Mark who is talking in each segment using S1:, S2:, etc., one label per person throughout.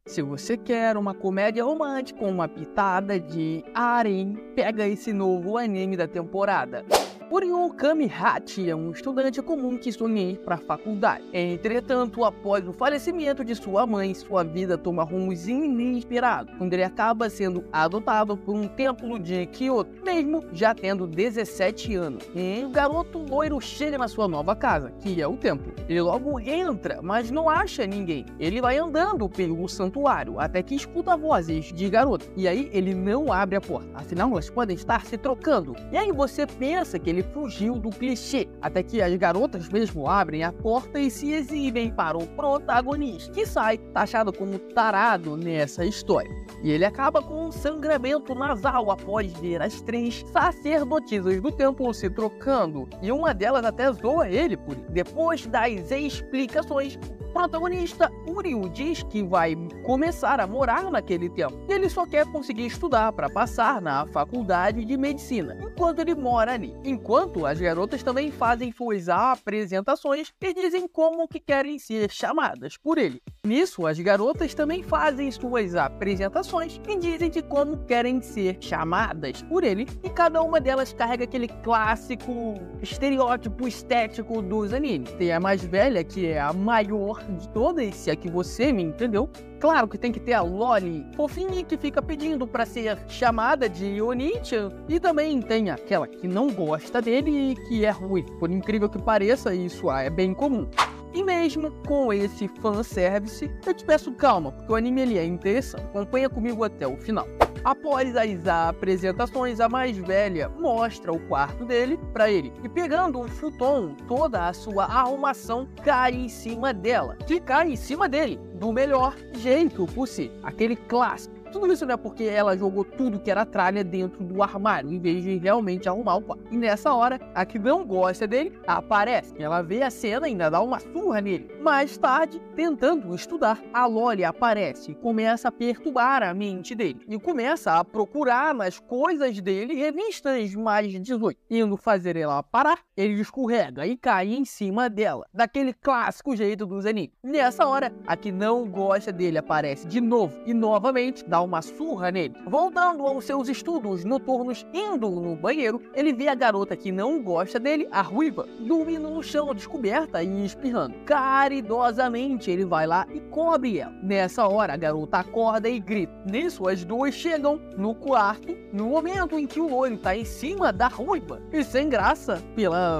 S1: Se você quer uma comédia romântica com uma pitada de harem, pega esse novo anime da temporada. Uryu Kamihachi é um estudante comum que sonha ir para a faculdade. Entretanto, após o falecimento de sua mãe, sua vida toma rumos inesperados, quando ele acaba sendo adotado por um templo de Kyoto, mesmo já tendo 17 anos. O garoto loiro chega na sua nova casa, que é o templo. Ele logo entra, mas não acha ninguém. Ele vai andando pelo santuário, até que escuta vozes de garoto. E aí ele não abre a porta, afinal elas podem estar se trocando. E aí você pensa que ele fugiu do clichê, até que as garotas mesmo abrem a porta e se exibem para o protagonista, que sai taxado como tarado nessa história. E ele acaba com um sangramento nasal após ver as 3 sacerdotisas do templo se trocando, e uma delas até zoa ele por isso. Depois das explicações, o protagonista Uryu diz que vai começar a morar naquele templo. Ele só quer conseguir estudar para passar na faculdade de medicina, enquanto ele mora ali. Enquanto as garotas também fazem suas apresentações e dizem como que querem ser chamadas por ele. Nisso, as garotas também fazem suas apresentações e dizem de como querem ser chamadas por ele, e cada uma delas carrega aquele clássico estereótipo estético dos animes. Tem a mais velha, que é a maior de todas, se é que você me entendeu. Claro que tem que ter a Loli fofinha que fica pedindo para ser chamada de Oni-chan, e também tem aquela que não gosta dele e que é ruim. Por incrível que pareça, isso é bem comum. E mesmo com esse fanservice, eu te peço calma, porque o anime ele é interessante. Acompanha comigo até o final. Após as apresentações, a mais velha mostra o quarto dele para ele, e pegando um futon, toda a sua arrumação cai em cima dela, que cai em cima dele do melhor jeito possível, aquele clássico. Tudo isso não é porque ela jogou tudo que era tralha dentro do armário, em vez de realmente arrumar o quarto. E nessa hora, a que não gosta dele aparece. Ela vê a cena e ainda dá uma surra nele. Mais tarde, tentando estudar, a Loli aparece e começa a perturbar a mente dele. E começa a procurar nas coisas dele revistas mais 18. Indo fazer ela parar, ele escorrega e cai em cima dela, daquele clássico jeito dos animes. Nessa hora, a que não gosta dele aparece de novo e novamente dá uma surra nele. Voltando aos seus estudos noturnos, indo no banheiro, ele vê a garota que não gosta dele, a ruiva, dormindo no chão descoberta e espirrando. Caridosamente ele vai lá e cobre ela. Nessa hora a garota acorda e grita. Nisso as duas chegam no quarto, no momento em que o loiro está em cima da ruiva. E sem graça,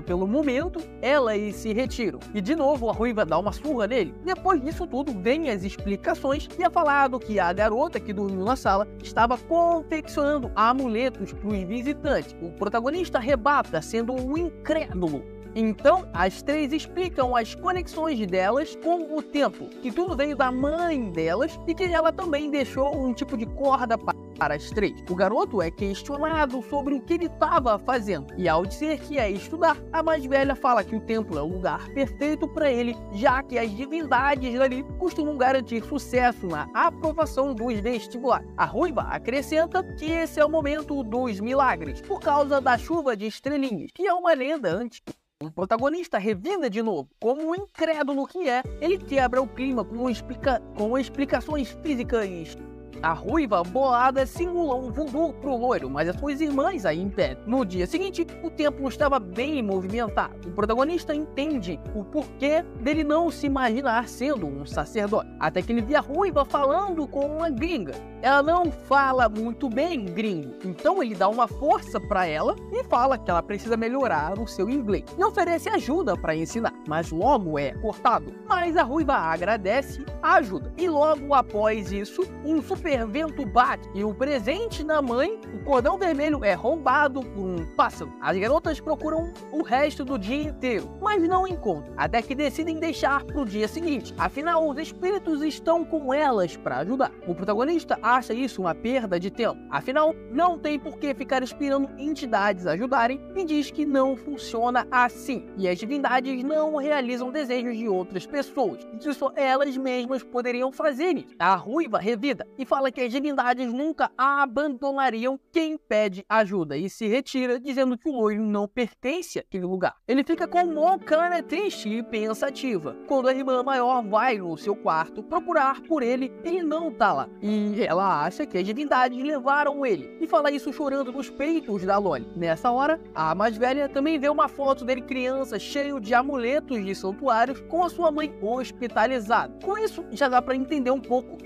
S1: pelo momento, elas se retiram. E de novo a ruiva dá uma surra nele. Depois disso tudo, vem as explicações e é falado que a garota que dormiu na sala estava confeccionando amuletos para os visitantes. O protagonista rebata, sendo um incrédulo. Então, as 3 explicam as conexões delas com o templo, que tudo veio da mãe delas e que ela também deixou um tipo de corda para as 3. O garoto é questionado sobre o que ele estava fazendo, e ao dizer que é estudar, a mais velha fala que o templo é o lugar perfeito para ele, já que as divindades dali costumam garantir sucesso na aprovação dos vestibulares. A ruiva acrescenta que esse é o momento dos milagres, por causa da chuva de estrelinhas, que é uma lenda antiga. O protagonista revida de novo. Como um incrédulo que é, ele quebra o clima com explicações físicas. A ruiva bolada simula um voodoo pro loiro, mas as suas irmãs a impedem. No dia seguinte, o templo estava bem movimentado. O protagonista entende o porquê dele não se imaginar sendo um sacerdote, até que ele vê a ruiva falando com uma gringa. Ela não fala muito bem gringo, então ele dá uma força para ela e fala que ela precisa melhorar o seu inglês e oferece ajuda para ensinar, mas logo é cortado. Mas a ruiva agradece a ajuda, e logo após isso, um super vento bate e o presente da mãe, o cordão vermelho, é roubado por um pássaro. As garotas procuram o resto do dia inteiro, mas não encontram, até que decidem deixar para o dia seguinte. Afinal, os espíritos estão com elas para ajudar. O protagonista acha isso uma perda de tempo. Afinal, não tem por que ficar esperando entidades ajudarem e diz que não funciona assim. E as divindades não realizam desejos de outras pessoas, e que só elas mesmas poderiam fazer isso. A Ruiva revida e fala que as divindades nunca abandonariam quem pede ajuda e se retira, dizendo que o loiro não pertence àquele lugar. Ele fica com uma cara triste e pensativa. Quando a irmã maior vai no seu quarto procurar por ele, ele não tá lá. E ela acha que as divindades levaram ele, e fala isso chorando nos peitos da Loli. Nessa hora, a mais velha também vê uma foto dele criança cheio de amuletos de santuários com a sua mãe hospitalizada. Com isso, já dá pra entender um pouco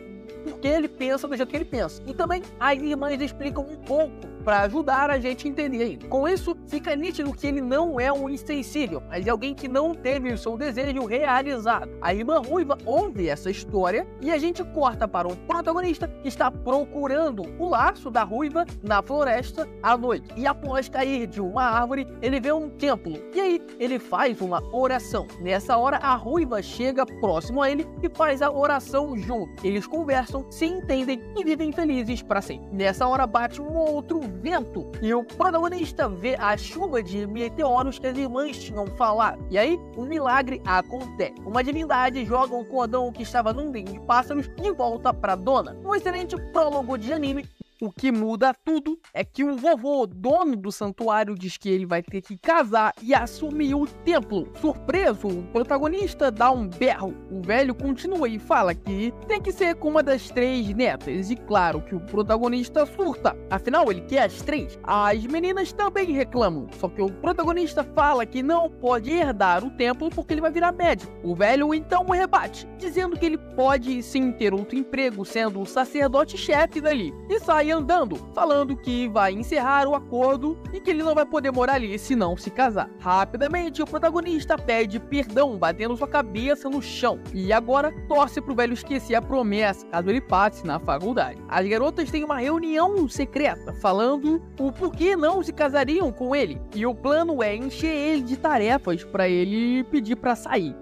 S1: porque ele pensa do jeito que ele pensa. E também as irmãs explicam um pouco para ajudar a gente a entender ainda. Com isso, fica nítido que ele não é um insensível, mas é alguém que não teve o seu desejo realizado. A irmã Ruiva ouve essa história e a gente corta para um protagonista que está procurando o laço da Ruiva na floresta à noite. E após cair de uma árvore, ele vê um templo. E aí, ele faz uma oração. Nessa hora, a Ruiva chega próximo a ele e faz a oração junto. Eles conversam, se entendem e vivem felizes para sempre. Nessa hora, bate um outro vento e o protagonista vê a chuva de meteoros que as irmãs tinham falado. E aí, um milagre acontece. Uma divindade joga um cordão que estava num ninho de pássaros de volta para Dona. Um excelente prólogo de anime. O que muda tudo é que o vovô, dono do santuário, diz que ele vai ter que casar e assumir o templo. Surpreso, o protagonista dá um berro. O velho continua e fala que tem que ser com uma das 3 netas. E claro que o protagonista surta. Afinal, ele quer as 3. As meninas também reclamam. Só que o protagonista fala que não pode herdar o templo porque ele vai virar médico. O velho então rebate, dizendo que ele pode sim ter outro emprego sendo o sacerdote-chefe dali. E sai andando, falando que vai encerrar o acordo e que ele não vai poder morar ali se não se casar. Rapidamente, o protagonista pede perdão, batendo sua cabeça no chão, e agora torce pro velho esquecer a promessa, caso ele passe na faculdade. As garotas têm uma reunião secreta, falando o porquê não se casariam com ele, e o plano é encher ele de tarefas para ele pedir para sair.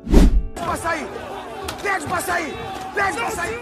S2: Pra sair! Pede pra sair! Pede pra sair!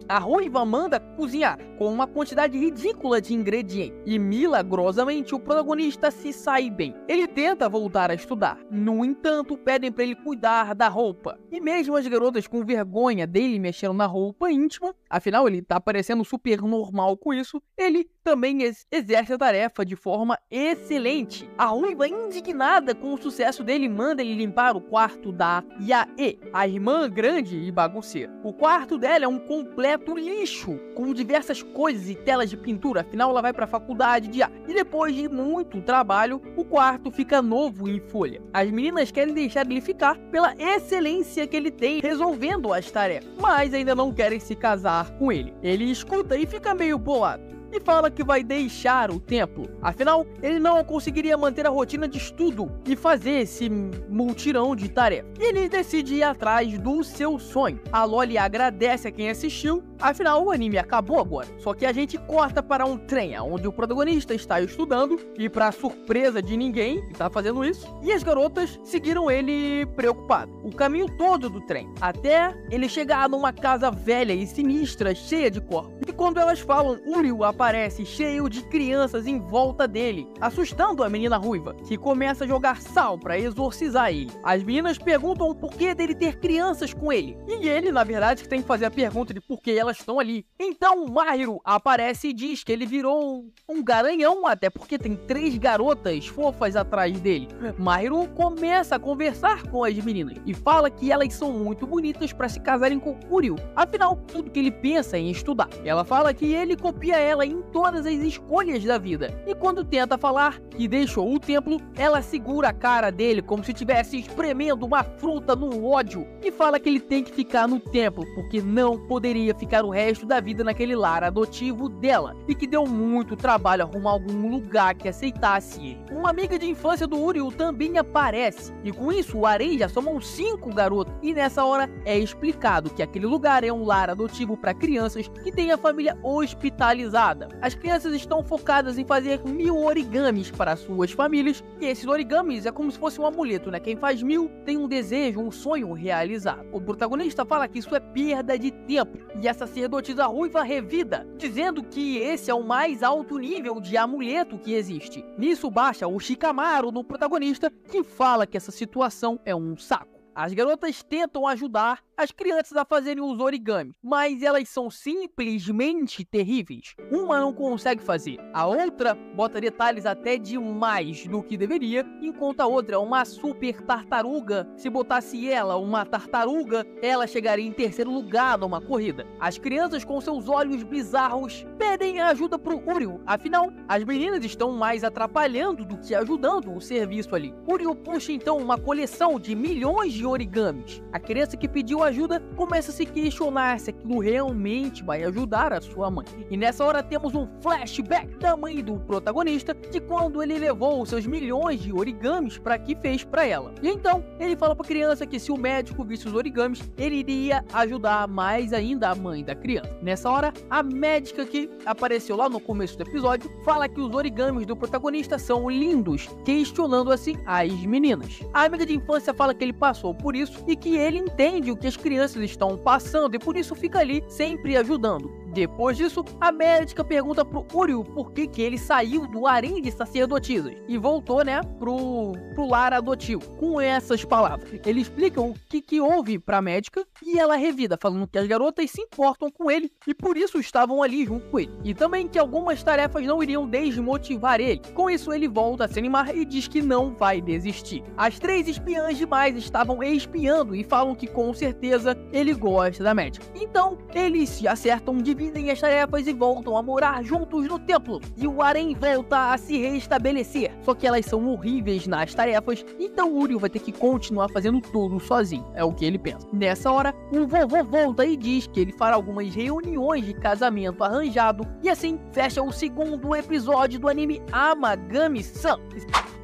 S1: A Ruiva manda cozinhar com uma quantidade ridícula de ingredientes e milagrosamente o protagonista se sai bem. Ele tenta voltar a estudar, no entanto pedem para ele cuidar da roupa. E mesmo as garotas com vergonha dele mexendo na roupa íntima, afinal ele tá parecendo super normal com isso, ele também exerce a tarefa de forma excelente. A Ruiva, indignada com o sucesso dele, manda ele limpar o quarto da Yae, a irmã grande e bagunceira. O quarto dela é um completo lixo, com diversas coisas e telas de pintura, afinal ela vai para a faculdade de arte. E depois de muito trabalho, o quarto fica novo em folha. As meninas querem deixar ele ficar pela excelência que ele tem resolvendo as tarefas, mas ainda não querem se casar com ele. Ele escuta e fica meio bolado e fala que vai deixar o templo. Afinal, ele não conseguiria manter a rotina de estudo e fazer esse multirão de tarefas. E ele decide ir atrás do seu sonho. A Loli agradece a quem assistiu, afinal o anime acabou agora. Só que a gente corta para um trem, onde o protagonista está estudando e, para surpresa de ninguém, está fazendo isso, e as garotas seguiram ele preocupado. O caminho todo do trem, até ele chegar numa casa velha e sinistra, cheia de corpos. E quando elas falam, Uriel aparece cheio de crianças em volta dele, assustando a menina Ruiva, que começa a jogar sal para exorcizar ele. As meninas perguntam o porquê dele ter crianças com ele, e ele, na verdade, tem que fazer a pergunta de por que elas estão ali. Então Mahiro aparece e diz que ele virou um garanhão, até porque tem 3 garotas fofas atrás dele. Mahiro começa a conversar com as meninas e fala que elas são muito bonitas para se casarem com Uriel, afinal, tudo que ele pensa é em estudar. Ela fala que ele copia ela em todas as escolhas da vida, e quando tenta falar que deixou o templo, ela segura a cara dele como se estivesse espremendo uma fruta no ódio e fala que ele tem que ficar no templo porque não poderia ficar o resto da vida naquele lar adotivo dela, e que deu muito trabalho arrumar algum lugar que aceitasse ele. Uma amiga de infância do Uriel também aparece, e com isso o harém já somam 5 garotos, e nessa hora é explicado que aquele lugar é um lar adotivo para crianças que têm a família hospitalizada. temporada. As crianças estão focadas em fazer 1000 origamis para suas famílias, e esses origamis é como se fosse um amuleto, né? Quem faz 1000 tem um desejo, um sonho realizado. O protagonista fala que isso é perda de tempo, e a sacerdotisa ruiva revida, dizendo que esse é o mais alto nível de amuleto que existe. Nisso baixa o Shikamaru no protagonista, que fala que essa situação é um saco. As garotas tentam ajudar as crianças a fazerem os origamis, mas elas são simplesmente terríveis. Uma não consegue fazer, a outra bota detalhes até demais do que deveria, enquanto a outra é uma super tartaruga. Se botasse ela, uma tartaruga, ela chegaria em terceiro lugar numa corrida. As crianças, com seus olhos bizarros, pedem ajuda pro Uryu. Afinal, as meninas estão mais atrapalhando do que ajudando o serviço ali. Uryu puxa então uma coleção de milhões de origamis. A criança que pediu ajuda começa a se questionar se aquilo realmente vai ajudar a sua mãe. E nessa hora temos um flashback da mãe do protagonista, de quando ele levou os seus milhões de origamis para que fez para ela. E então ele fala para a criança que se o médico visse os origamis, ele iria ajudar mais ainda a mãe da criança. Nessa hora, a médica que apareceu lá no começo do episódio fala que os origamis do protagonista são lindos, questionando assim as meninas. A amiga de infância fala que ele passou por isso e que ele entende o que as crianças estão passando e por isso fica ali sempre ajudando. Depois disso, a médica pergunta pro Uryu por que ele saiu do harém de sacerdotisas e voltou, né, pro lar adotivo. Com essas palavras, ele explica o que houve pra médica e ela revida, falando que as garotas se importam com ele e por isso estavam ali junto com ele. E também que algumas tarefas não iriam desmotivar ele. Com isso, ele volta a se animar e diz que não vai desistir. As 3 espiãs demais estavam espiando e falam que com certeza ele gosta da médica. Então, eles se acertam, dividem as tarefas e voltam a morar juntos no templo. E o harém volta a se restabelecer. Só que elas são horríveis nas tarefas, então o Uryu vai ter que continuar fazendo tudo sozinho. É o que ele pensa. Nessa hora, o vovô volta e diz que ele fará algumas reuniões de casamento arranjado. E assim, fecha o segundo episódio do anime Amagami-san.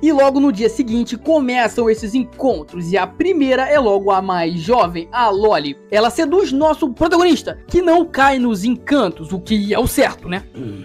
S1: E logo no dia seguinte começam esses encontros, e a primeira é logo a mais jovem, a Loli. Ela seduz nosso protagonista, que não cai nos encantos, o que é o certo, né?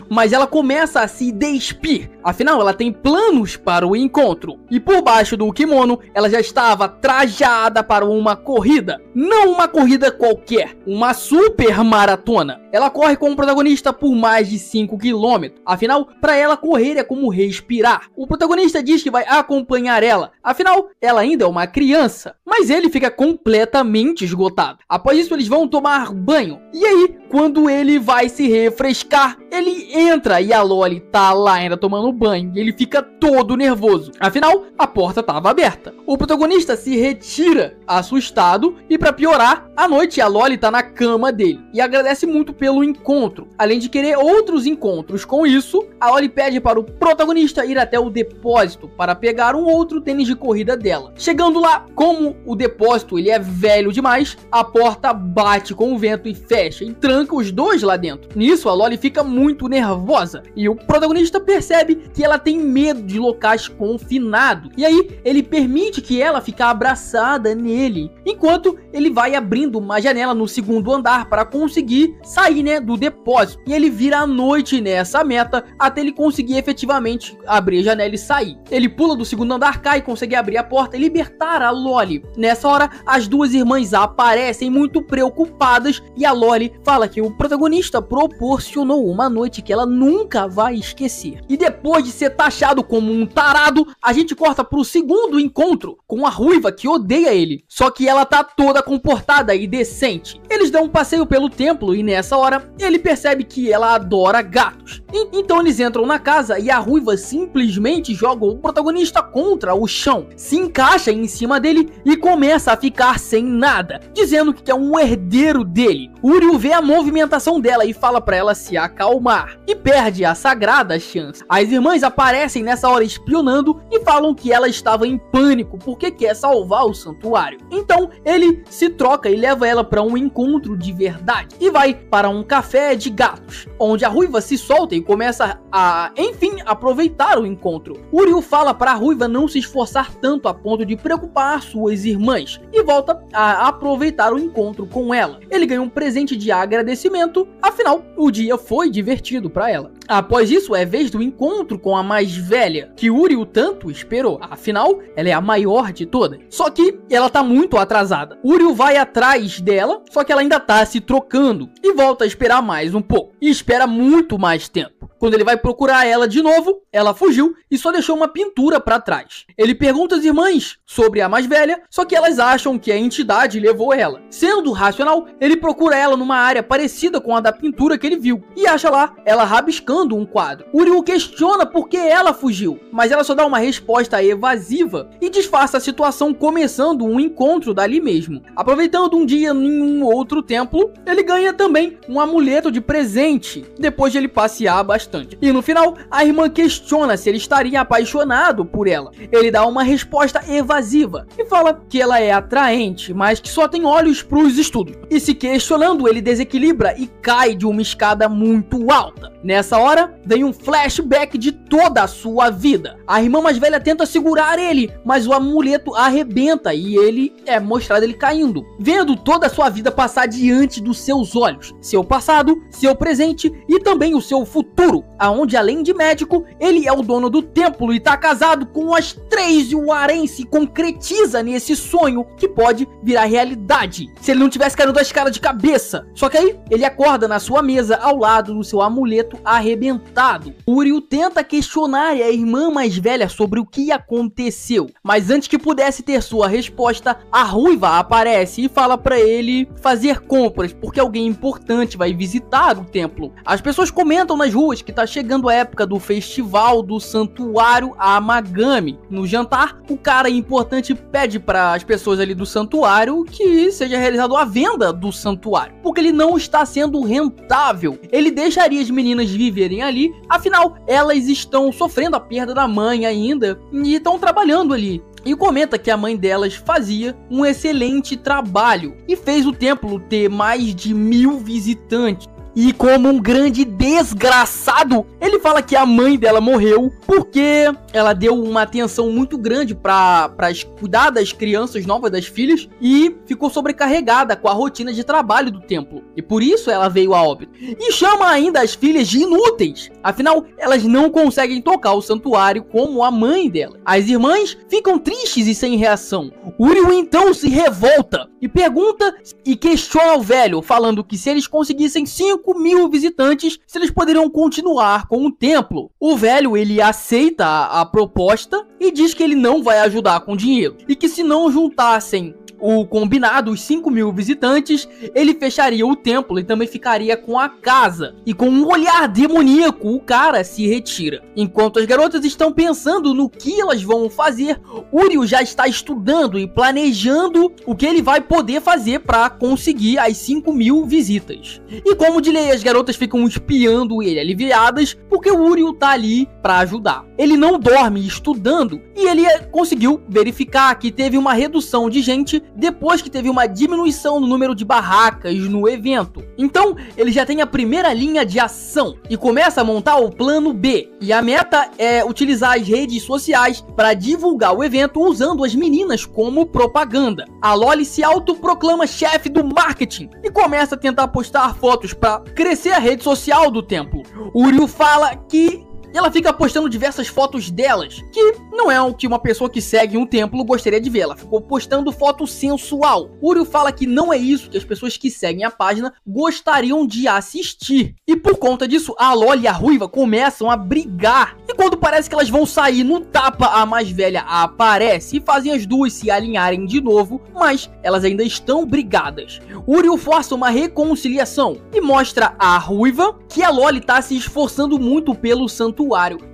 S1: Mas ela começa a se despir, afinal ela tem planos para o encontro. E por baixo do kimono, ela já estava trajada para uma corrida. Não uma corrida qualquer, uma super maratona. Ela corre com o protagonista por mais de 5 km, afinal, para ela correr é como respirar. O protagonista diz que vai acompanhar ela, afinal, ela ainda é uma criança, mas ele fica completamente esgotado. Após isso, eles vão tomar banho, e aí, quando ele vai se refrescar, ele entra e a Loli tá lá ainda tomando banho, e ele fica todo nervoso, afinal, a porta estava aberta. O protagonista se retira, assustado, e para piorar, à noite a Loli tá na cama dele, e agradece muito pelo encontro, além de querer outros encontros. Com isso, a Loli pede para o protagonista ir até o depósito para pegar um outro tênis de corrida dela. Chegando lá, como o depósito ele é velho demais, a porta bate com o vento e fecha e tranca os dois lá dentro. Nisso, a Loli fica muito nervosa e o protagonista percebe que ela tem medo de locais confinados. E aí, ele permite que ela fique abraçada nele, enquanto ele vai abrindo uma janela no segundo andar para conseguir sair, né, do depósito. E ele vira a noite nessa meta até ele conseguir efetivamente abrir a janela e sair. Ele pula do segundo andar, cai, consegue abrir a porta e libertar a Loli. Nessa hora, as duas irmãs aparecem muito preocupadas e a Loli fala que o protagonista proporcionou uma noite que ela nunca vai esquecer. E depois de ser taxado como um tarado, a gente corta pro segundo encontro com a ruiva que odeia ele. Só que ela tá toda comportada e decente. Eles dão um passeio pelo templo e nessa hora ele percebe que ela adora gatos. Então eles entram na casa e a ruiva simplesmente joga o protagonista contra o chão, se encaixa em cima dele e começa a ficar sem nada, dizendo que é um herdeiro dele. Uryu vê a movimentação dela e fala pra ela se acalmar e perde a sagrada chance. As irmãs aparecem nessa hora espionando e falam que ela estava em pânico porque quer salvar o santuário. Então ele se troca e leva ela para um encontro de verdade e vai para um café de gatos, onde a ruiva se solta e começa a, enfim, aproveitar o encontro. Uryu fala para a ruiva não se esforçar tanto a ponto de preocupar suas irmãs e volta a aproveitar o encontro com ela. Ele ganha um presente de agradecimento, afinal o dia foi divertido para ela. Após isso, é vez do encontro com a mais velha, que Uryu tanto esperou. Afinal, ela é a maior de todas. Só que ela tá muito atrasada. Uryu vai atrás dela, só que ela ainda tá se trocando. E volta a esperar mais um pouco. E espera muito mais tempo. Quando ele vai procurar ela de novo, ela fugiu e só deixou uma pintura pra trás. Ele pergunta às irmãs sobre a mais velha, só que elas acham que a entidade levou ela. Sendo racional, ele procura ela numa área parecida com a da pintura que ele viu e acha lá ela rabiscando um quadro. Uryu questiona por que ela fugiu, mas ela só dá uma resposta evasiva e disfarça a situação, começando um encontro dali mesmo. Aproveitando um dia em um outro templo, ele ganha também um amuleto de presente, depois de ele passear bastante. E no final, a irmã questiona se ele estaria apaixonado por ela. Ele dá uma resposta evasiva e fala que ela é atraente, mas que só tem olhos para os estudos. E se questionando, ele desequilibra e cai de uma escada muito alta. Nessa hora, vem um flashback de toda a sua vida. A irmã mais velha tenta segurar ele, mas o amuleto arrebenta e ele é mostrado ele caindo, vendo toda a sua vida passar diante dos seus olhos, seu passado, seu presente e também o seu futuro, aonde além de médico, ele é o dono do templo e tá casado com as três, e o Aren se concretiza nesse sonho que pode virar realidade, se ele não tivesse caído da escada de cabeça. Só que aí, ele acorda na sua mesa ao lado do seu amuleto arrebentado. Uryu tenta questionar a irmã mais velha sobre o que aconteceu, mas antes que pudesse ter sua resposta, a ruiva aparece e fala pra ele fazer compras, porque alguém importante vai visitar o templo. As pessoas comentam nas ruas que tá chegando a época do festival do santuário Amagami. No jantar, o cara importante pede para as pessoas ali do santuário que seja realizado a venda do santuário, porque ele não está sendo rentável. Ele deixaria as meninas viverem ali, afinal, elas estão sofrendo a perda da mãe ainda e estão trabalhando ali. E comenta que a mãe delas fazia um excelente trabalho e fez o templo ter mais de 1000 visitantes. E como um grande desgraçado, ele fala que a mãe dela morreu porque ela deu uma atenção muito grande para cuidar das crianças novas, das filhas, e ficou sobrecarregada com a rotina de trabalho do templo. E por isso ela veio a óbito. E chama ainda as filhas de inúteis. Afinal, elas não conseguem tocar o santuário como a mãe dela. As irmãs ficam tristes e sem reação. Uryu então se revolta e pergunta e questiona o velho, falando que se eles conseguissem 5.000 visitantes, se eles poderiam continuar com o templo. O velho, ele aceita a proposta e diz que ele não vai ajudar com dinheiro e que se não juntassem o combinado, os 5.000 visitantes, ele fecharia o templo e também ficaria com a casa. E com um olhar demoníaco, o cara se retira. Enquanto as garotas estão pensando no que elas vão fazer, Uryu já está estudando e planejando o que ele vai poder fazer para conseguir as 5.000 visitas. E como de lei, as garotas ficam espiando ele, aliviadas, porque o Uryu tá ali para ajudar. Ele não dorme estudando e ele conseguiu verificar que teve uma redução de gente depois que teve uma diminuição no número de barracas no evento. Então, ele já tem a primeira linha de ação e começa a montar o plano B. E a meta é utilizar as redes sociais para divulgar o evento usando as meninas como propaganda. A Loli se autoproclama chefe do marketing e começa a tentar postar fotos para crescer a rede social do templo. Uryu fala que ela fica postando diversas fotos delas, que não é o que uma pessoa que segue um templo gostaria de ver. Ela ficou postando foto sensual. Uryu fala que não é isso que as pessoas que seguem a página gostariam de assistir. E por conta disso, a Loli e a Ruiva começam a brigar. E quando parece que elas vão sair no tapa, a mais velha aparece e fazem as duas se alinharem de novo, mas elas ainda estão brigadas. Uryu força uma reconciliação e mostra à Ruiva que a Loli tá se esforçando muito pelo santuário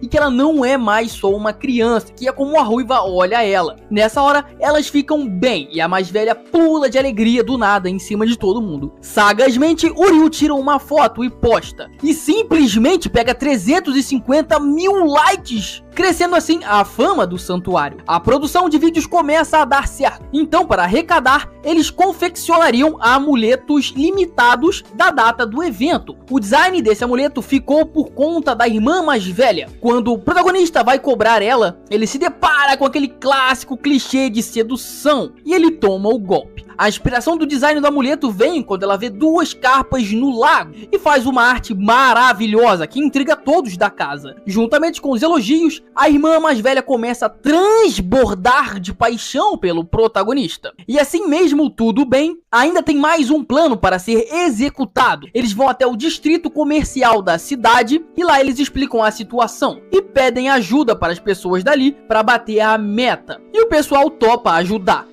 S1: e que ela não é mais só uma criança, que é como a Ruiva olha ela. Nessa hora, elas ficam bem e a mais velha pula de alegria do nada em cima de todo mundo. Sagazmente, Uryu tira uma foto e posta, e simplesmente pega 350.000 likes, crescendo assim a fama do santuário. A produção de vídeos começa a dar certo, então para arrecadar, eles confeccionariam amuletos limitados da data do evento. O design desse amuleto ficou por conta da irmã mais velha. Quando o protagonista vai cobrar ela, ele se depara com aquele clássico clichê de sedução e ele toma o golpe. A inspiração do design do amuleto vem quando ela vê duas carpas no lago e faz uma arte maravilhosa que intriga todos da casa. Juntamente com os elogios, a irmã mais velha começa a transbordar de paixão pelo protagonista. E assim mesmo tudo bem, ainda tem mais um plano para ser executado. Eles vão até o distrito comercial da cidade e lá eles explicam a situação e pedem ajuda para as pessoas dali para bater a meta. E o pessoal topa ajudar.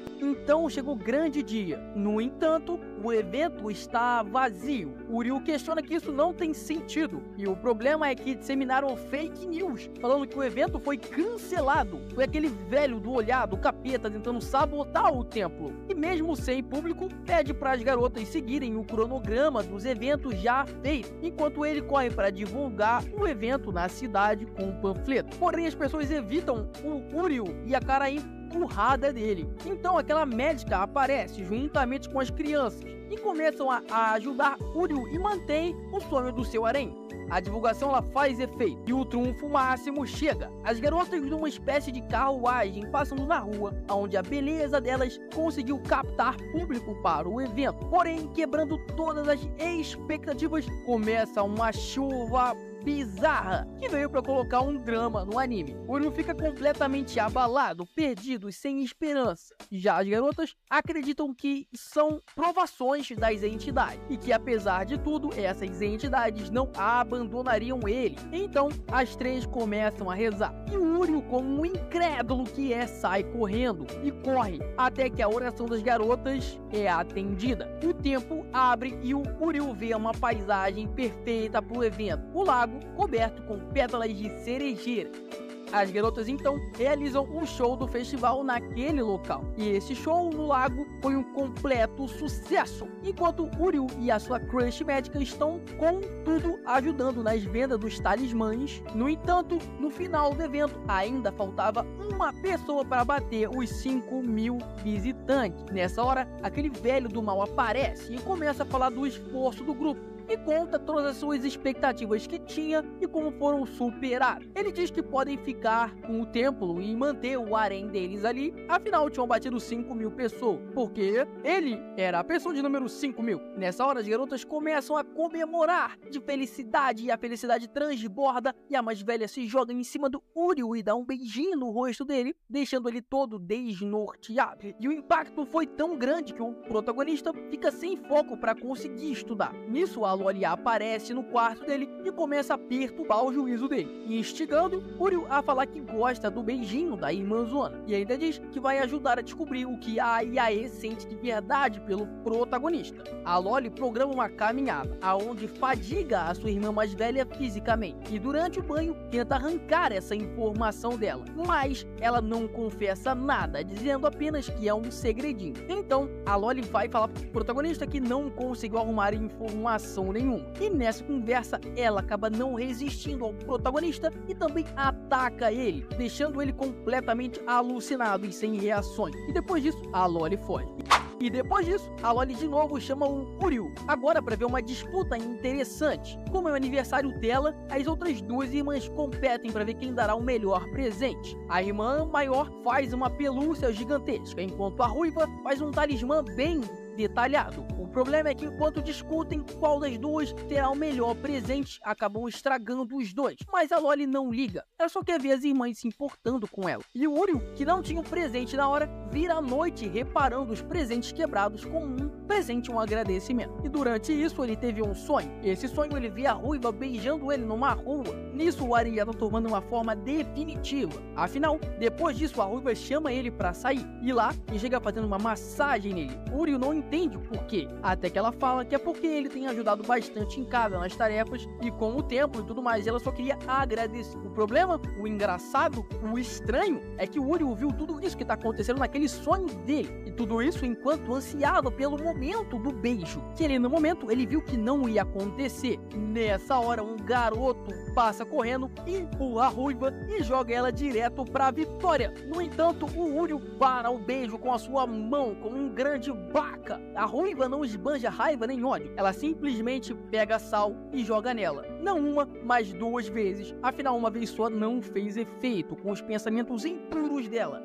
S1: Então chegou o grande dia. No entanto, o evento está vazio. O Ryu questiona que isso não tem sentido. E o problema é que disseminaram fake news, falando que o evento foi cancelado. Foi aquele velho do olhar do capeta tentando sabotar o templo. E mesmo sem público, pede para as garotas seguirem o cronograma dos eventos já feitos, enquanto ele corre para divulgar o evento na cidade com um panfleto. Porém, as pessoas evitam o Ryu e a cara empurrada dele. Então aquela médica aparece juntamente com as crianças e começam a ajudar Uryu e mantém o sonho do seu harém. A divulgação ela faz efeito e o triunfo máximo chega. As garotas numa espécie de carruagem passando na rua, onde a beleza delas conseguiu captar público para o evento. Porém, quebrando todas as expectativas, começa uma chuva bizarra que veio para colocar um drama no anime. Uryu fica completamente abalado, perdido e sem esperança. Já as garotas acreditam que são provações das entidades e que apesar de tudo, essas entidades não abandonariam ele. Então as três começam a rezar e o Uryu, como um incrédulo que é, sai correndo e corre até que a oração das garotas é atendida. O tempo abre e o Uryu vê uma paisagem perfeita para o evento. O lago coberto com pétalas de cerejeira. As garotas então realizam um show do festival naquele local. E esse show no lago foi um completo sucesso. Enquanto Uryu e a sua crush médica estão com tudo ajudando nas vendas dos talismãs. No entanto, no final do evento ainda faltava uma pessoa para bater os 5.000 visitantes. Nessa hora, aquele velho do mal aparece e começa a falar do esforço do grupo e conta todas as suas expectativas que tinha e como foram superadas. Ele diz que podem ficar com o templo e manter o harém deles ali, afinal tinham batido 5.000 pessoas, porque ele era a pessoa de número 5.000. Nessa hora as garotas começam a comemorar de felicidade e a felicidade transborda e a mais velha se joga em cima do Uryu e dá um beijinho no rosto dele, deixando ele todo desnorteado. E o impacto foi tão grande que o protagonista fica sem foco para conseguir estudar. Nisso a Loli aparece no quarto dele e começa a perturbar o juízo dele, instigando Uryu a falar que gosta do beijinho da irmã Zona, e ainda diz que vai ajudar a descobrir o que a Yae sente de verdade pelo protagonista. A Loli programa uma caminhada, aonde fadiga a sua irmã mais velha fisicamente, e durante o banho tenta arrancar essa informação dela, mas ela não confessa nada, dizendo apenas que é um segredinho. Então a Loli vai falar pro protagonista que não conseguiu arrumar informação nenhuma. E nessa conversa ela acaba não resistindo ao protagonista e também ataca ele, deixando ele completamente alucinado e sem reações. E depois disso, a Loli foge. E depois disso, a Loli de novo chama o Uryu, agora para ver uma disputa interessante. Como é o aniversário dela, as outras duas irmãs competem para ver quem dará o melhor presente. A irmã maior faz uma pelúcia gigantesca, enquanto a ruiva faz um talismã bem detalhado. O problema é que enquanto discutem qual das duas terá o melhor presente, acabam estragando os dois. Mas a Loli não liga, ela só quer ver as irmãs se importando com ela. E o Uryu, que não tinha um presente na hora, vira a noite reparando os presentes quebrados com um presente e um agradecimento. E durante isso ele teve um sonho. Esse sonho ele vê a ruiva beijando ele numa rua. Nisso o harém já tá tomando uma forma definitiva. Afinal, depois disso a ruiva chama ele pra sair. E lá, ele chega fazendo uma massagem nele. O Uryu não entende o porquê, até que ela fala que é porque ele tem ajudado bastante em casa nas tarefas e com o templo e tudo mais, ela só queria agradecer. O problema, o engraçado, o estranho é que o Uryu viu tudo isso que tá acontecendo naquele sonho dele, e tudo isso enquanto ansiado pelo momento do beijo, que ele no momento ele viu que não ia acontecer. Nessa hora um garoto passa correndo, empurra a ruiva e joga ela direto pra vitória. No entanto, o Uryu para o beijo com a sua mão como um grande baca. A ruiva não esbanja raiva nem ódio, ela simplesmente pega sal e joga nela. Não uma, mas duas vezes, afinal uma vez só não fez efeito com os pensamentos impuros dela.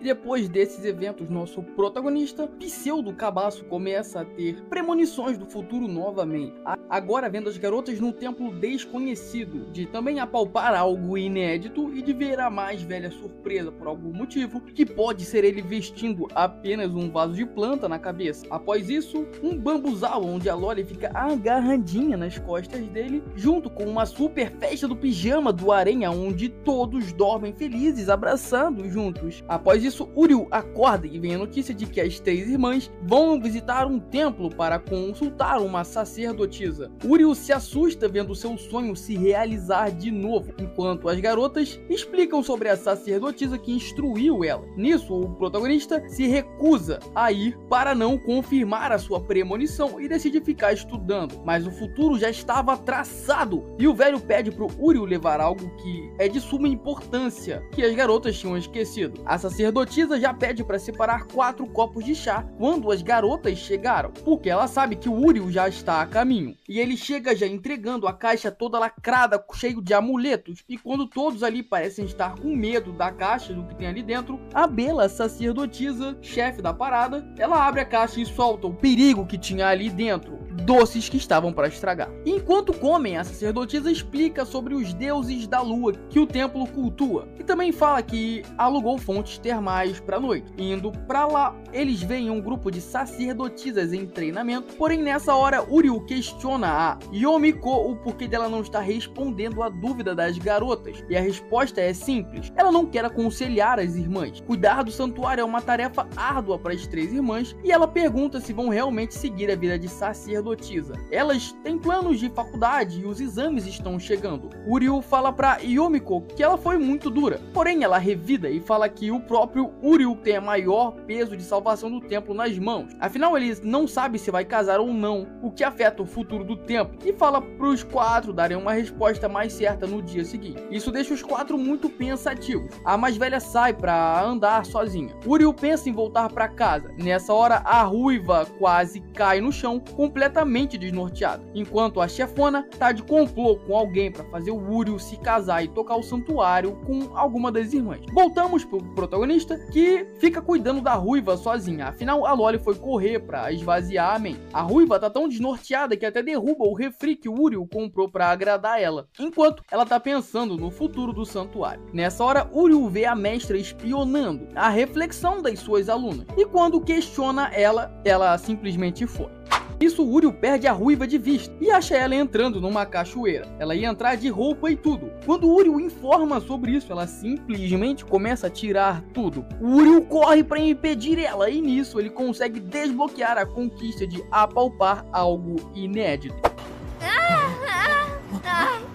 S1: Depois desses eventos, nosso protagonista, Pseudo Cabaço, começa a ter premonições do futuro novamente. Agora vendo as garotas num templo desconhecido, de também apalpar algo inédito e de ver a mais velha surpresa por algum motivo, que pode ser ele vestindo apenas um vaso de planta na cabeça. Após isso, um bambuzal onde a Loli fica agarradinha nas costas dele, junto com uma super festa do pijama do Aranha, onde todos dormem felizes, abraçando juntos. Após isso, Uriel acorda e vem a notícia de que as 3 irmãs vão visitar um templo para consultar uma sacerdotisa. Uriel se assusta vendo seu sonho se realizar de novo, enquanto as garotas explicam sobre a sacerdotisa que instruiu ela. Nisso, o protagonista se recusa a ir para não confirmar a sua premonição e decide ficar estudando, mas o futuro já estava traçado e o velho pede pro Uriel levar algo que é de suma importância, que as garotas tinham esquecido. A sacerdotisa já pede para separar 4 copos de chá quando as garotas chegaram, porque ela sabe que o Uriel já está a caminho. E ele chega já entregando a caixa toda lacrada, cheio de amuletos, e quando todos ali parecem estar com medo da caixa, do que tem ali dentro, a Bela, sacerdotisa, chefe da parada, ela abre a caixa e solta o perigo que tinha ali dentro. Doces que estavam para estragar. Enquanto comem, a sacerdotisa explica sobre os deuses da lua que o templo cultua, e também fala que alugou fontes termais para a noite. Indo para lá, eles veem um grupo de sacerdotisas em treinamento, porém nessa hora Uriel questiona a Yomiko o porquê dela não estar respondendo a dúvida das garotas, e a resposta é simples: ela não quer aconselhar as irmãs. Cuidar do santuário é uma tarefa árdua para as 3 irmãs, e ela pergunta se vão realmente seguir a vida de sacerdotisa. Elas têm planos de faculdade e os exames estão chegando. Uriel fala pra Yomiko que ela foi muito dura, porém ela revida e fala que o próprio Uriel tem a maior peso de salvação do templo nas mãos. Afinal, ele não sabe se vai casar ou não, o que afeta o futuro do templo, e fala pros 4 darem uma resposta mais certa no dia seguinte. Isso deixa os 4 muito pensativos. A mais velha sai pra andar sozinha. Uriel pensa em voltar pra casa. Nessa hora, a ruiva quase cai no chão, completamente desnorteada, enquanto a chefona tá de complô com alguém para fazer o Uriel se casar e tocar o santuário com alguma das irmãs. Voltamos pro protagonista, que fica cuidando da ruiva sozinha, afinal a Loli foi correr para esvaziar a mente. A ruiva tá tão desnorteada que até derruba o refri que o Uriel comprou para agradar ela, enquanto ela tá pensando no futuro do santuário. Nessa hora, Uriel vê a mestra espionando a reflexão das suas alunas, e quando questiona ela simplesmente foge. Isso, Uriel perde a ruiva de vista e acha ela entrando numa cachoeira. Ela ia entrar de roupa e tudo. Quando Uriel informa sobre isso, ela simplesmente começa a tirar tudo. Uriel corre para impedir ela e nisso ele consegue desbloquear a conquista de apalpar algo inédito.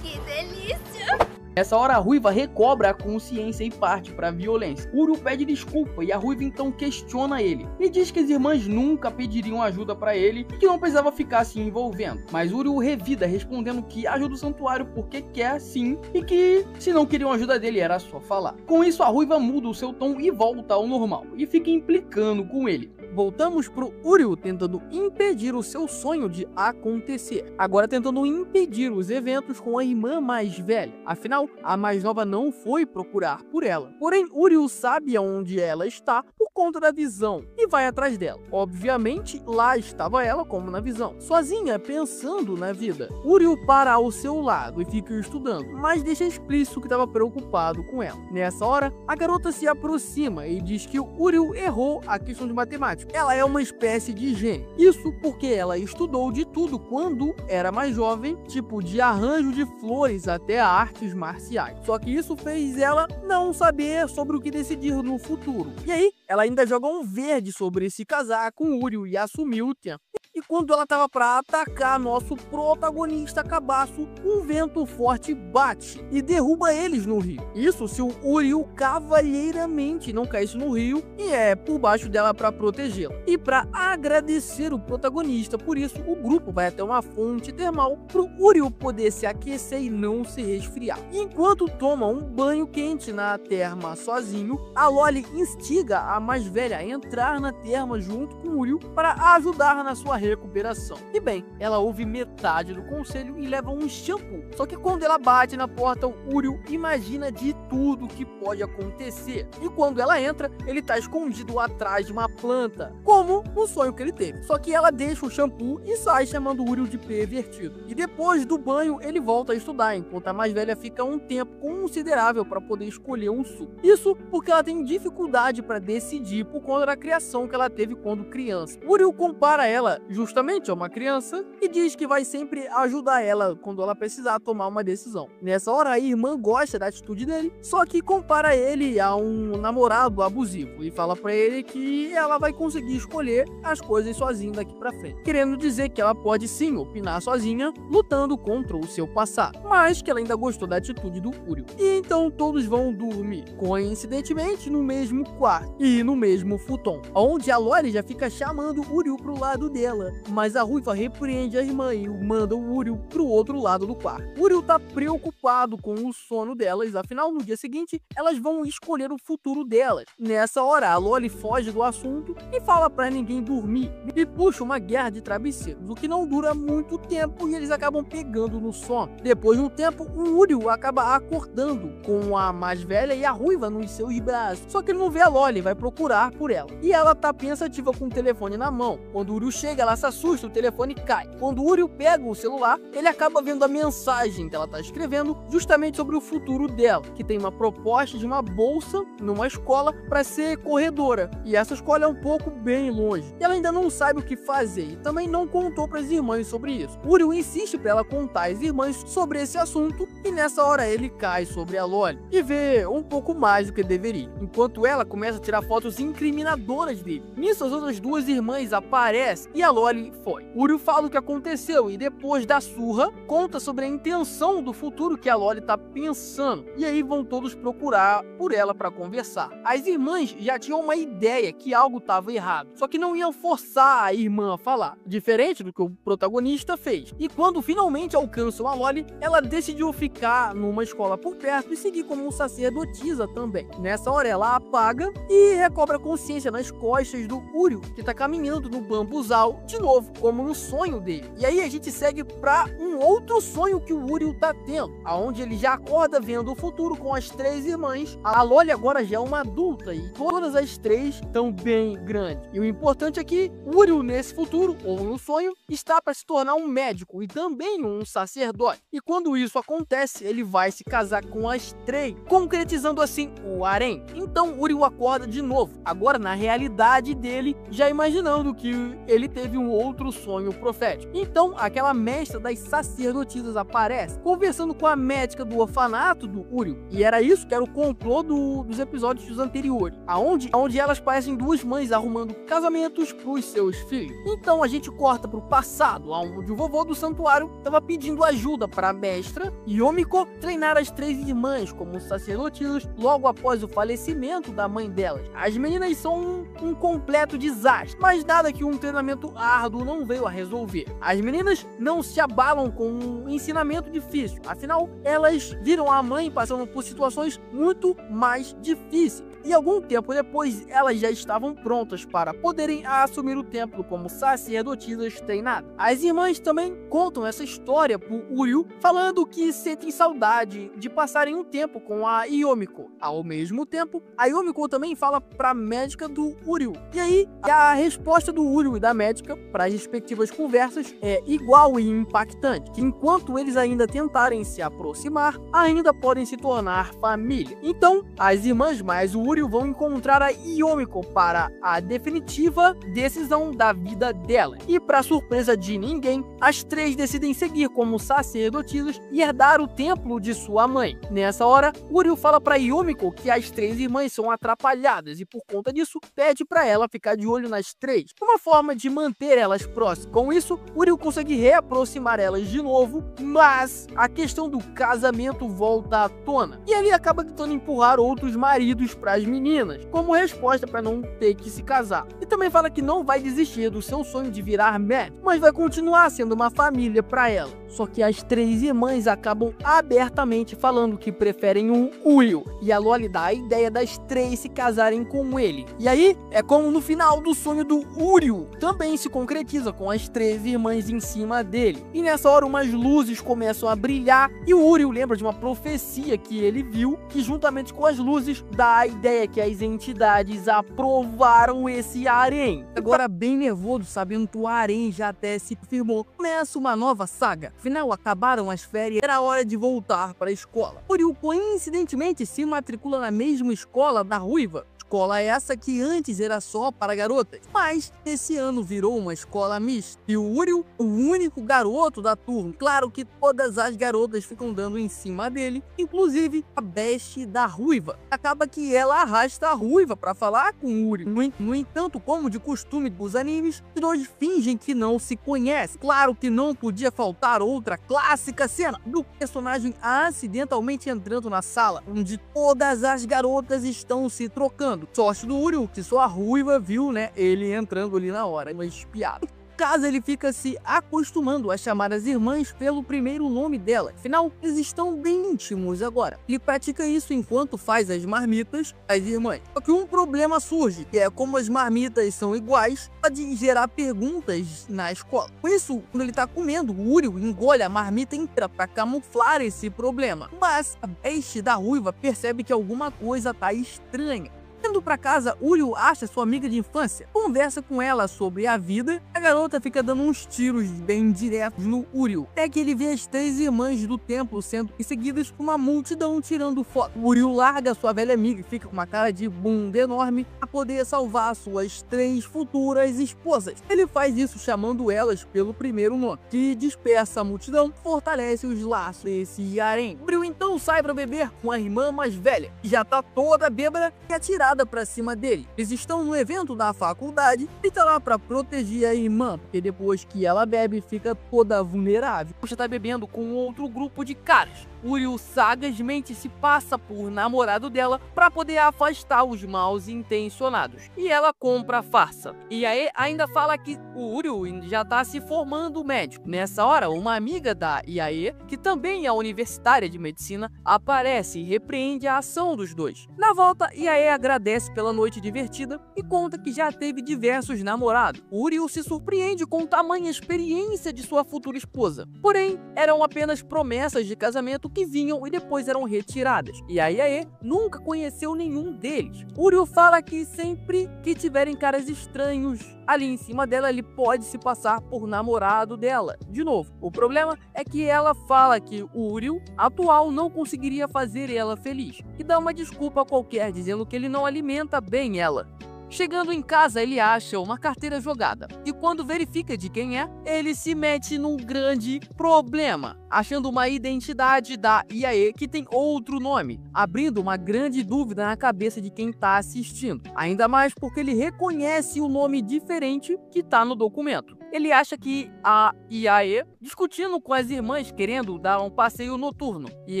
S3: Que delícia!
S1: Nessa hora, a ruiva recobra a consciência e parte para a violência. Uriel pede desculpa e a ruiva então questiona ele e diz que as irmãs nunca pediriam ajuda para ele e que não precisava ficar se envolvendo. Mas Uriel revida respondendo que ajuda o santuário porque quer sim e que se não queriam ajuda dele era só falar. Com isso, a ruiva muda o seu tom e volta ao normal e fica implicando com ele. Voltamos pro Uriel tentando impedir o seu sonho de acontecer, agora tentando impedir os eventos com a irmã mais velha. Afinal, a mais nova não foi procurar por ela. Porém, Uriel sabe aonde ela está por conta da visão e vai atrás dela. Obviamente, lá estava ela como na visão, sozinha pensando na vida. Uriel para ao seu lado e fica estudando, mas deixa explícito que estava preocupado com ela. Nessa hora, a garota se aproxima e diz que Uriel errou a questão de matemática. Ela é uma espécie de gênio. Isso porque ela estudou de tudo quando era mais jovem, tipo de arranjo de flores até artes marciais. Só que isso fez ela não saber sobre o que decidir no futuro. E aí, ela ainda joga um verde sobre se casar com Uriel e assumir o tempo. E quando ela estava para atacar nosso protagonista Cabaço, um vento forte bate e derruba eles no rio. Isso se o Uriel cavalheiramente não caísse no rio e é por baixo dela para protegê-la. E para agradecer o protagonista por isso, o grupo vai até uma fonte termal para o Uriel poder se aquecer e não se resfriar. E enquanto toma um banho quente na terma sozinho, a Loli instiga a mais velha a entrar na terma junto com o Uriel para ajudar na sua recuperação. recuperação. E bem, ela ouve metade do conselho e leva um shampoo. Só que quando ela bate na porta, o Uriel imagina de tudo que pode acontecer. E quando ela entra, ele tá escondido atrás de uma planta, como no sonho que ele teve. Só que ela deixa o shampoo e sai chamando o Uriel de pervertido. E depois do banho, ele volta a estudar, enquanto a mais velha fica um tempo considerável para poder escolher um suco. Isso porque ela tem dificuldade para decidir por conta da criação que ela teve quando criança. Uriel compara ela justamente a uma criança e diz que vai sempre ajudar ela quando ela precisar tomar uma decisão. Nessa hora, a irmã gosta da atitude dele, só que compara ele a um namorado abusivo e fala para ele que ela vai conseguir escolher as coisas sozinha daqui para frente, querendo dizer que ela pode sim opinar sozinha, lutando contra o seu passado, mas que ela ainda gostou da atitude do Uriel. E então todos vão dormir, coincidentemente no mesmo quarto e no mesmo futon, onde a Lori já fica chamando o Uriel pro lado dela, mas a Ruiva repreende a irmã e manda o Uriel pro outro lado do quarto. O Uriel tá preocupado com o sono delas, afinal no dia seguinte elas vão escolher o futuro delas. Nessa hora a Lori foge do assunto e fala pra ninguém dormir e puxa uma guerra de travesseiros, o que não dura muito tempo e eles acabam pegando no sono. Depois de um tempo, o Uriel acaba acordando com a mais velha e a Ruiva nos seus braços, só que ele não vê a Loli, vai procurar por ela. E ela tá pensativa com o telefone na mão. Quando o Uriel chega, ela se assusta, o telefone cai. Quando o Uriel pega o celular, ele acaba vendo a mensagem que ela tá escrevendo justamente sobre o futuro dela, que tem uma proposta de uma bolsa numa escola para ser corredora. E essa escola é um pouco bem longe. E ela ainda não sabe o que fazer e também não contou para as irmãs sobre isso. O Uriel insiste para ela contar às irmãs sobre esse assunto e nessa hora ele cai sobre a Loli e vê um pouco mais do que deveria, enquanto ela começa a tirar fotos incriminadoras dele. Nisso as outras duas irmãs aparecem e a Loli foge. O Uriel fala o que aconteceu e depois da surra conta sobre a intenção do futuro que a Loli tá pensando, e aí vão todos procurar por ela para conversar. As irmãs já tinham uma ideia que algo estava errado, só que não iam forçar a irmã a falar, diferente do que o protagonista fez. E quando finalmente alcançam a Loli, ela decidiu ficar numa escola por perto e seguir como sacerdotisa também. Nessa hora ela apaga e recobra consciência nas costas do Uriel, que tá caminhando no bambuzal de novo, como no sonho dele. E aí a gente segue para um outro sonho que o Uriel tá tendo, aonde ele já acorda vendo o futuro com as três irmãs. A Loli agora já é uma adulta e todas as três estão bem grandes. E o importante é que o Uriel nesse futuro, ou no sonho, está para se tornar um médico e também um sacerdote. E quando isso acontece, ele vai se casar com as três, concretizando assim o harém. Então Uriel acorda de novo, agora na realidade dele, já imaginando que ele teve um outro sonho profético. Então aquela mestra das sacerdotisas aparece, conversando com a médica do orfanato do Uriel. E era isso que era o complô dos episódios anteriores, aonde elas parecem duas mães arrumando casamentos pros seus filhos. Então a gente corta pro passado, onde o vovô do santuário estava pedindo ajuda para a mestra Yomiko treinar as três irmãs como sacerdotisas logo após o falecimento da mãe delas. As meninas são um completo desastre, mas nada que um treinamento árduo não veio a resolver. As meninas não se abalam com um ensinamento difícil, afinal elas viram a mãe passando por situações muito mais difíceis. E algum tempo depois, elas já estavam prontas para poderem assumir o templo como sacerdotisas treinadas. As irmãs também contam essa história pro Uriel, falando que sentem saudade de passarem um tempo com a Yomiko. Ao mesmo tempo, a Yomiko também fala pra médica do Uriel. E aí, a resposta do Uriel e da médica para as respectivas conversas é igual e impactante, que enquanto eles ainda tentarem se aproximar, ainda podem se tornar família. Então, as irmãs mais o Uriel vão encontrar a Yomiko para a definitiva decisão da vida dela. E para surpresa de ninguém, as três decidem seguir como sacerdotisas e herdar o templo de sua mãe. Nessa hora, Uriel fala para Yomiko que as três irmãs são atrapalhadas e por conta disso pede para ela ficar de olho nas três, uma forma de manter elas próximas. Com isso, Uriel consegue reaproximar elas de novo, mas a questão do casamento volta à tona e ele acaba tentando empurrar outros maridos para as meninas, como resposta para não ter que se casar. E também fala que não vai desistir do seu sonho de virar médico, mas vai continuar sendo uma família para ela. Só que as 3 irmãs acabam abertamente falando que preferem o Uriel, e a Loli dá a ideia das 3 se casarem com ele. E aí, é como no final do sonho do Uriel também se concretiza com as 3 irmãs em cima dele. E nessa hora umas luzes começam a brilhar e o Uriel lembra de uma profecia que ele viu, que juntamente com as luzes dá a ideia que as entidades aprovaram esse harém. Agora bem nervoso, sabendo que o harém já até se confirmou, começa uma nova saga. Afinal, acabaram as férias, era hora de voltar para a escola. Uriel coincidentemente se matricula na mesma escola da Ruiva. Escola essa que antes era só para garotas, mas esse ano virou uma escola mista. E o Uriel, o único garoto da turma. Claro que todas as garotas ficam dando em cima dele, inclusive a Best da Ruiva. Acaba que ela arrasta a Ruiva para falar com o Uriel. No entanto, como de costume dos animes, os dois fingem que não se conhecem. Claro que não podia faltar outra clássica cena do personagem acidentalmente entrando na sala, onde todas as garotas estão se trocando. Sorte do Uriel, que só a Ruiva viu, né, ele entrando ali na hora, uma espiada. Caso ele fica se acostumando a chamar as irmãs pelo primeiro nome dela. Afinal, eles estão bem íntimos agora. Ele pratica isso enquanto faz as marmitas às irmãs. Só que um problema surge, que é como as marmitas são iguais, pode gerar perguntas na escola. Com isso, quando ele tá comendo, o Uriel engole a marmita inteira para camuflar esse problema. Mas a Best da Ruiva percebe que alguma coisa tá estranha. Indo pra casa, Uriel acha sua amiga de infância, conversa com ela sobre a vida. A garota fica dando uns tiros bem diretos no Uriel, até que ele vê as 3 irmãs do templo sendo perseguidas por uma multidão tirando foto. Uriel larga sua velha amiga e fica com uma cara de bunda enorme para poder salvar suas 3 futuras esposas. Ele faz isso chamando elas pelo primeiro nome, que dispersa a multidão, fortalece os laços desse harém. Uriel então sai para beber com a irmã mais velha, que já tá toda bêbada e atirada pra cima dele. Eles estão no evento da faculdade e tá lá pra proteger a irmã, porque depois que ela bebe, fica toda vulnerável. Você tá bebendo com outro grupo de caras. Uriel sagazmente se passa por namorado dela para poder afastar os maus intencionados. E ela compra a farsa. E aí ainda fala que o Uriel já tá se formando médico. Nessa hora, uma amiga da Yae, que também é universitária de medicina, aparece e repreende a ação dos dois. Na volta, Yae agradece pela noite divertida e conta que já teve diversos namorados. Uriel se surpreende com tamanha experiência de sua futura esposa. Porém, eram apenas promessas de casamento que vinham e depois eram retiradas. E a Yae nunca conheceu nenhum deles. Uriel fala que sempre que tiverem caras estranhos ali em cima dela, ele pode se passar por namorado dela. De novo, o problema é que ela fala que o Uriel atual não conseguiria fazer ela feliz, e dá uma desculpa qualquer dizendo que ele não alimenta bem ela. Chegando em casa, ele acha uma carteira jogada, e quando verifica de quem é, ele se mete num grande problema, achando uma identidade da Yae que tem outro nome, abrindo uma grande dúvida na cabeça de quem está assistindo, ainda mais porque ele reconhece o nome diferente que está no documento. Ele acha que a Yae discutindo com as irmãs, querendo dar um passeio noturno, e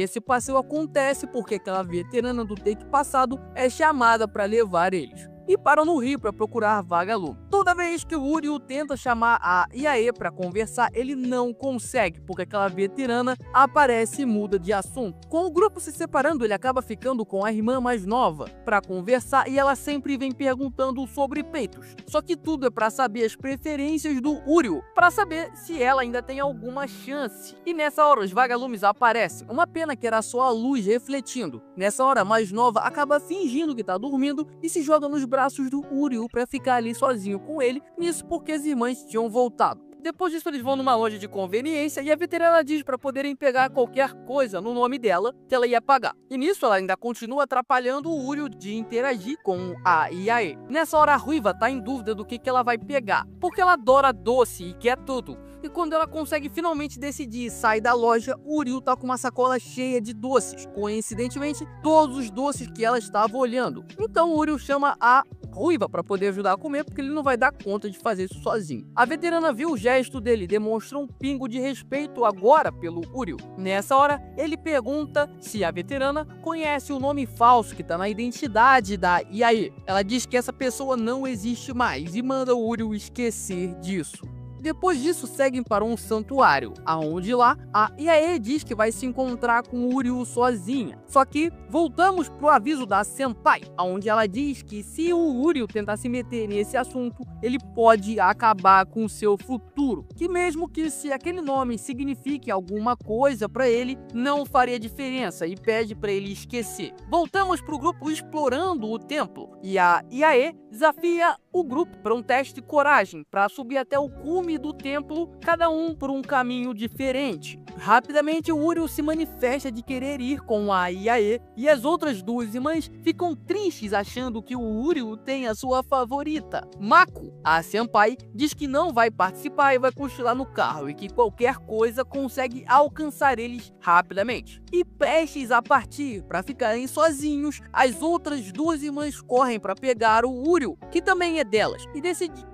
S1: esse passeio acontece porque aquela veterana do take passado é chamada para levar eles. E param no rio para procurar vagalume. Toda vez que o Uriel tenta chamar a Yae para conversar, ele não consegue, porque aquela veterana aparece e muda de assunto. Com o grupo se separando, ele acaba ficando com a irmã mais nova para conversar, e ela sempre vem perguntando sobre peitos. Só que tudo é para saber as preferências do Uriel, para saber se ela ainda tem alguma chance. E nessa hora os vagalumes aparecem. Uma pena que era só a luz refletindo. Nessa hora a mais nova acaba fingindo que tá dormindo e se joga nos braços do Uriel para ficar ali sozinho com ele, isso porque as irmãs tinham voltado. Depois disso, eles vão numa loja de conveniência e a veterana diz para poderem pegar qualquer coisa no nome dela que ela ia pagar. E nisso, ela ainda continua atrapalhando o Uriel de interagir com a Yae. Nessa hora, a Ruiva tá em dúvida do que ela vai pegar, porque ela adora doce e quer tudo. E quando ela consegue finalmente decidir e sai da loja, o Uriel tá com uma sacola cheia de doces. Coincidentemente, todos os doces que ela estava olhando. Então o Uriel chama a ruiva para poder ajudar a comer, porque ele não vai dar conta de fazer isso sozinho. A veterana viu o gesto dele, demonstra um pingo de respeito agora pelo Uriel. Nessa hora, ele pergunta se a veterana conhece o nome falso que está na identidade da Yae. Ela diz que essa pessoa não existe mais e manda o Uriel esquecer disso. Depois disso, seguem para um santuário, aonde lá a Yae diz que vai se encontrar com o Uriel sozinha. Só que voltamos pro aviso da Senpai, aonde ela diz que se o Uriel tentar se meter nesse assunto, ele pode acabar com o seu futuro. Que mesmo que se aquele nome signifique alguma coisa para ele, não faria diferença e pede para ele esquecer. Voltamos pro grupo explorando o templo e a Yae desafia o grupo para um teste de coragem, para subir até o cume do templo, cada um por um caminho diferente. Rapidamente o Uriel se manifesta de querer ir com a Yae e as outras duas irmãs ficam tristes achando que o Uriel tem a sua favorita. Mako, a senpai, diz que não vai participar e vai cochilar no carro e que qualquer coisa consegue alcançar eles rapidamente. E prestes a partir para ficarem sozinhos, as outras duas irmãs correm para pegar o Uriel, que também é delas,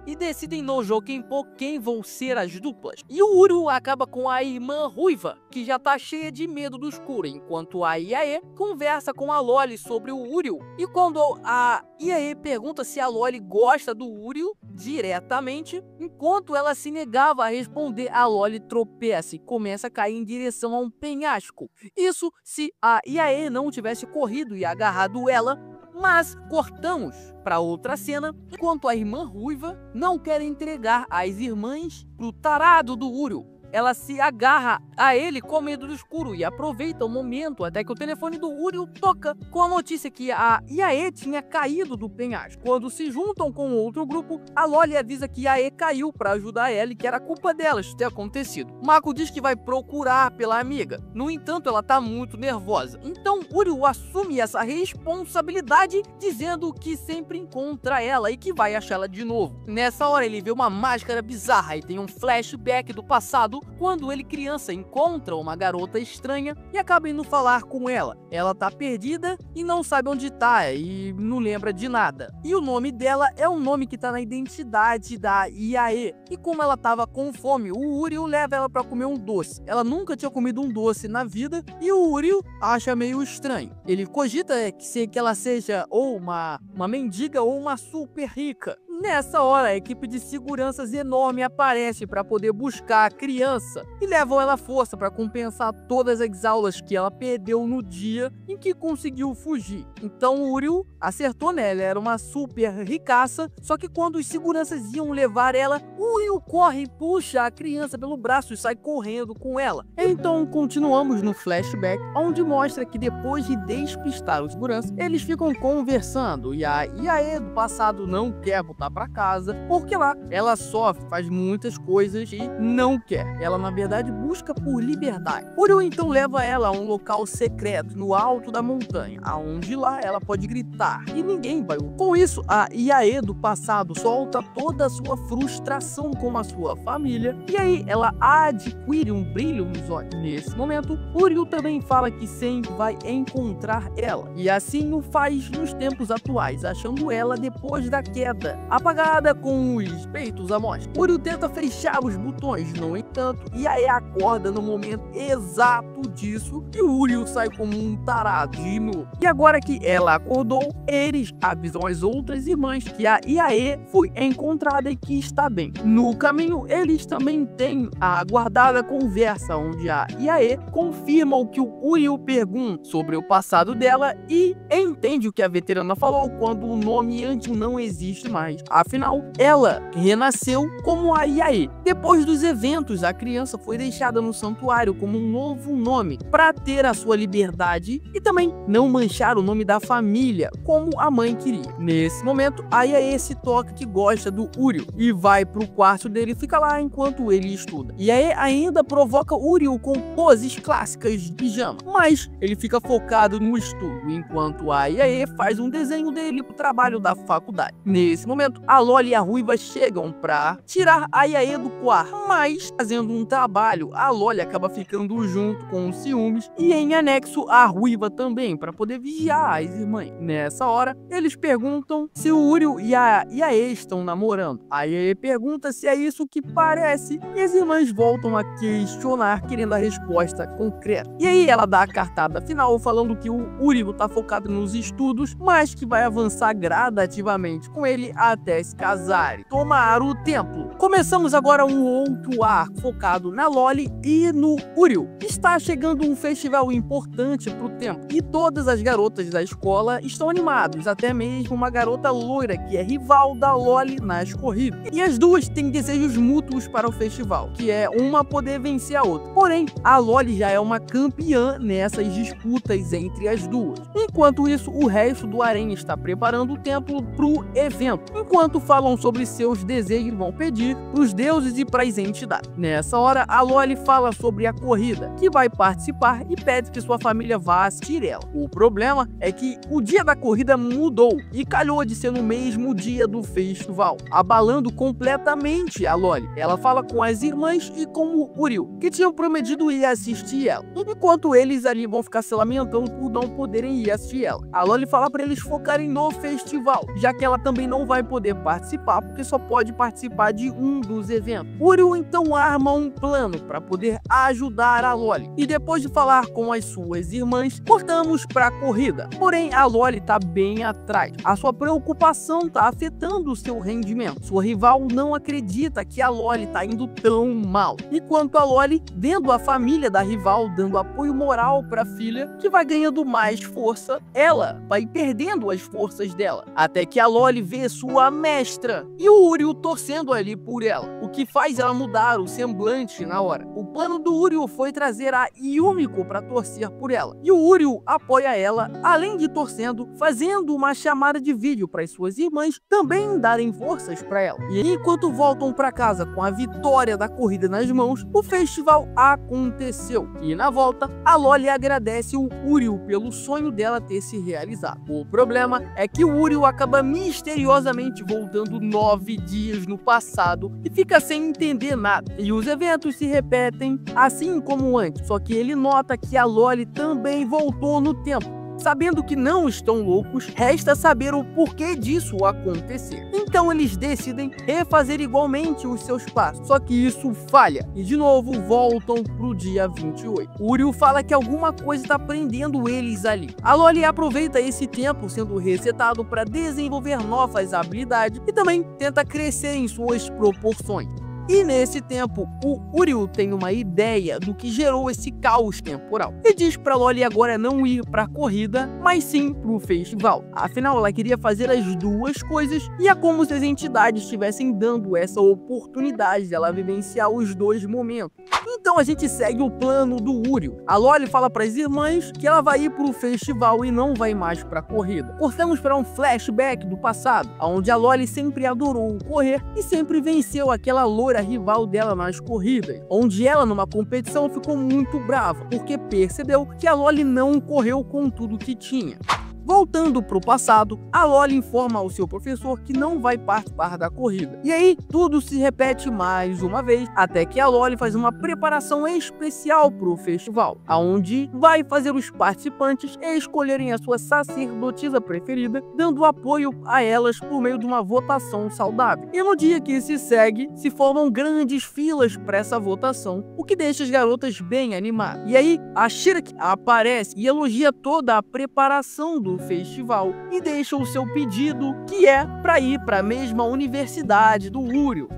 S1: e decidem no Jokenpô quem vão ser as duplas. E o Uriel acaba com a irmã ruiva, que já tá cheia de medo do escuro, enquanto a Yae conversa com a Loli sobre o Uriel. E quando a Yae pergunta se a Loli gosta do Uriel diretamente, enquanto ela se negava a responder, a Loli tropeça e começa a cair em direção a um penhasco. Isso se a Yae não tivesse corrido e agarrado ela. Mas cortamos para outra cena, enquanto a irmã ruiva não quer entregar as irmãs pro tarado do Uriel. Ela se agarra a ele com medo do escuro e aproveita o momento até que o telefone do Uriel toca com a notícia que a Yae tinha caído do penhasco. Quando se juntam com outro grupo, a Loli avisa que Yae caiu para ajudar ela e que era culpa dela isso ter acontecido. Mako diz que vai procurar pela amiga. No entanto, ela tá muito nervosa. Então Uriel assume essa responsabilidade, dizendo que sempre encontra ela e que vai achá-la de novo. Nessa hora ele vê uma máscara bizarra e tem um flashback do passado, quando ele criança encontra uma garota estranha e acaba indo falar com ela. Ela tá perdida e não sabe onde tá e não lembra de nada. E o nome dela é um nome que tá na identidade da Yae. E como ela tava com fome, o Uriel leva ela pra comer um doce. Ela nunca tinha comido um doce na vida e o Uriel acha meio estranho. Ele cogita que ela seja ou uma mendiga ou uma super rica. Nessa hora, a equipe de seguranças enorme aparece para poder buscar a criança e levam ela à força para compensar todas as aulas que ela perdeu no dia em que conseguiu fugir. Então o Uriel acertou nela, era uma super ricaça, só que quando os seguranças iam levar ela, o Uriel corre e puxa a criança pelo braço e sai correndo com ela. Então continuamos no flashback, onde mostra que depois de despistar os seguranças, eles ficam conversando e a Yae do passado não quer voltar para casa, porque lá ela sofre, faz muitas coisas e não quer. Ela na verdade busca por liberdade. Uriel então leva ela a um local secreto no alto da montanha, aonde lá ela pode gritar e ninguém vai ouvir. Com isso, a Yae do passado solta toda a sua frustração com a sua família e aí ela adquire um brilho nos olhos. Nesse momento, Uriel também fala que sempre vai encontrar ela e assim o faz nos tempos atuais, achando ela depois da queda, apagada com os peitos à mostra. Uriel tenta fechar os botões, no entanto, e aí acorda no momento exato disso e o Uriel sai como um tarado de novo. E agora que ela acordou, eles avisam as outras irmãs que a Yae foi encontrada e que está bem. No caminho, eles também têm a aguardada conversa onde a Yae confirma o que o Uriel pergunta sobre o passado dela e entende o que a veterana falou quando o nome antigo não existe mais. Afinal, ela renasceu como a Yae. Depois dos eventos, a criança foi deixada no santuário como um novo nome para ter a sua liberdade e também não manchar o nome da família como a mãe queria. Nesse momento, a Yae se toca que gosta do Uriel e vai pro quarto dele e fica lá enquanto ele estuda. Yae ainda provoca Uriel com poses clássicas de pijama, mas ele fica focado no estudo, enquanto a Yae faz um desenho dele pro trabalho da faculdade. Nesse momento, entanto, a Loli e a Ruiva chegam pra tirar a Yaê do quarto, mas fazendo um trabalho, a Loli acaba ficando junto com os ciúmes e em anexo a Ruiva também, pra poder vigiar as irmãs. Nessa hora, eles perguntam se o Uriel e a Yaê estão namorando. A Yaê pergunta se é isso que parece e as irmãs voltam a questionar, querendo a resposta concreta. E aí ela dá a cartada final falando que o Uriel tá focado nos estudos, mas que vai avançar gradativamente com ele até se casarem. Tomar o templo. Começamos agora um outro arco focado na Loli e no Uriel. Está chegando um festival importante pro templo e todas as garotas da escola estão animadas, até mesmo uma garota loira que é rival da Loli nas corridas. E as duas têm desejos mútuos para o festival, que é uma poder vencer a outra. Porém, a Loli já é uma campeã nessas disputas entre as duas. Enquanto isso, o resto do harém está preparando o templo pro evento, enquanto falam sobre seus desejos, vão pedir pros deuses e pras entidades. Nessa hora, a Loli fala sobre a corrida, que vai participar e pede que sua família vá assistir ela. O problema é que o dia da corrida mudou e calhou de ser no mesmo dia do festival, abalando completamente a Loli. Ela fala com as irmãs e com o Uriel, que tinham prometido ir assistir ela, enquanto eles ali vão ficar se lamentando por não poderem ir assistir ela. A Loli fala para eles focarem no festival, já que ela também não vai poder participar, porque só pode participar de um dos eventos. Uriel então arma um plano para poder ajudar a Loli, e depois de falar com as suas irmãs, cortamos para a corrida. Porém, a Loli tá bem atrás. A sua preocupação tá afetando o seu rendimento. Sua rival não acredita que a Loli tá indo tão mal. Enquanto a Loli, vendo a família da rival dando apoio moral para a filha, que vai ganhando mais força, ela vai perdendo as forças dela. Até que a Loli vê sua mestra e o Uriel torcendo ali por ela, o que faz ela mudar o semblante na hora. O plano do Uriel foi trazer a Yumiko para torcer por ela. E o Uriel apoia ela, além de torcendo, fazendo uma chamada de vídeo para as suas irmãs também darem forças para ela. E enquanto voltam para casa com a vitória da corrida nas mãos, o festival aconteceu. E na volta, a Loli agradece o Uriel pelo sonho dela ter se realizado. O problema é que o Uriel acaba misteriosamente voltando 9 dias no passado e fica sem entender nada. E os eventos se repetem assim como antes, só que ele nota que a Loli também voltou no tempo. Sabendo que não estão loucos, resta saber o porquê disso acontecer. Então eles decidem refazer igualmente os seus passos, só que isso falha e de novo voltam pro dia 28. O Uriel fala que alguma coisa está prendendo eles ali. A Loli aproveita esse tempo sendo resetado para desenvolver novas habilidades e também tenta crescer em suas proporções. E nesse tempo, o Uriel tem uma ideia do que gerou esse caos temporal. E diz pra Loli agora não ir pra corrida, mas sim pro festival. Afinal, ela queria fazer as duas coisas e é como se as entidades estivessem dando essa oportunidade dela vivenciar os dois momentos. Então a gente segue o plano do Uriel. A Loli fala pras irmãs que ela vai ir pro festival e não vai mais pra corrida. Cortamos para um flashback do passado, onde a Loli sempre adorou correr e sempre venceu aquela loira rival dela nas corridas, onde ela numa competição ficou muito brava, porque percebeu que a Loli não correu com tudo que tinha. Voltando pro passado, a Loli informa ao seu professor que não vai participar da corrida. E aí, tudo se repete mais uma vez, até que a Loli faz uma preparação especial pro festival, onde vai fazer os participantes escolherem a sua sacerdotisa preferida, dando apoio a elas por meio de uma votação saudável. E no dia que se segue, se formam grandes filas para essa votação, o que deixa as garotas bem animadas. E aí, a Shiraki aparece e elogia toda a preparação do festival e deixa o seu pedido, que é para ir para a mesma universidade do Uriel.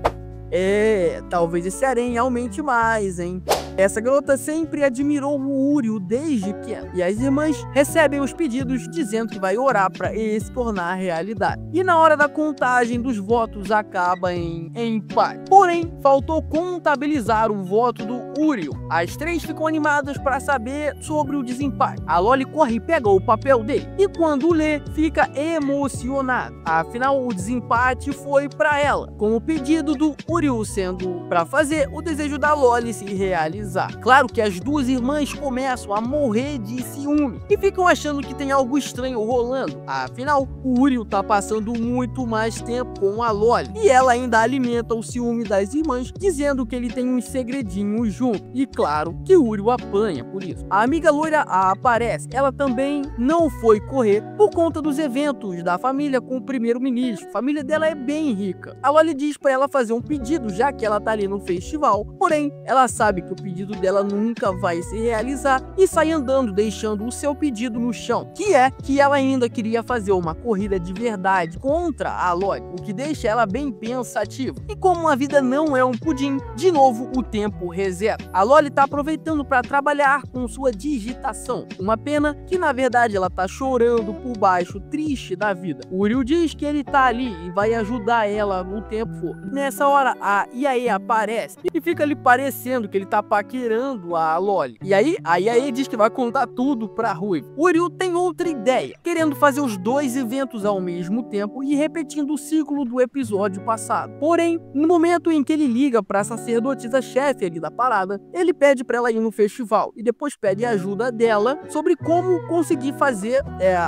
S1: Talvez esse harém aumente mais, hein? Essa garota sempre admirou o Uriel desde pequena, e as irmãs recebem os pedidos dizendo que vai orar para ele se tornar realidade. E na hora da contagem dos votos acaba em empate. Porém, faltou contabilizar o voto do Uriel. As três ficam animadas para saber sobre o desempate. A Loli corre e pega o papel dele, e quando lê, fica emocionada. Afinal, o desempate foi para ela, com o pedido do Uriel sendo para fazer o desejo da Loli se realizar.
S3: avisar. Claro que as duas irmãs começam a morrer de ciúme e ficam achando que tem algo estranho rolando. Afinal, o Uriel tá passando muito mais tempo com a Loli e ela ainda alimenta o ciúme das irmãs, dizendo que ele tem uns segredinhos junto. E claro que o Uriel apanha por isso. A amiga loira aparece. Ela também não foi correr por conta dos eventos da família com o primeiro-ministro. A família dela é bem rica. A Loli diz pra ela fazer um pedido, já que ela tá ali no festival. Porém, ela sabe que o pedido dela nunca vai se realizar e sai andando, deixando o seu pedido no chão, que é que ela ainda queria fazer uma corrida de verdade contra a Loli, o que deixa ela bem pensativa. E como a vida não é um pudim, de novo o tempo reseta. A Loli tá aproveitando para trabalhar com sua digitação. Uma pena que na verdade ela tá chorando por baixo, triste da vida. O Uriel diz que ele tá ali e vai ajudar ela no tempo for. Nessa hora a Yae aparece e fica ali parecendo que ele tá paquerando a Loli. E aí a Yae diz que vai contar tudo pra Ruiva. O Uriel tem outra ideia, querendo fazer os dois eventos ao mesmo tempo e repetindo o ciclo do episódio passado. Porém, no momento em que ele liga pra sacerdotisa chefe ali da parada, ele pede pra ela ir no festival e depois pede ajuda dela sobre como conseguir fazer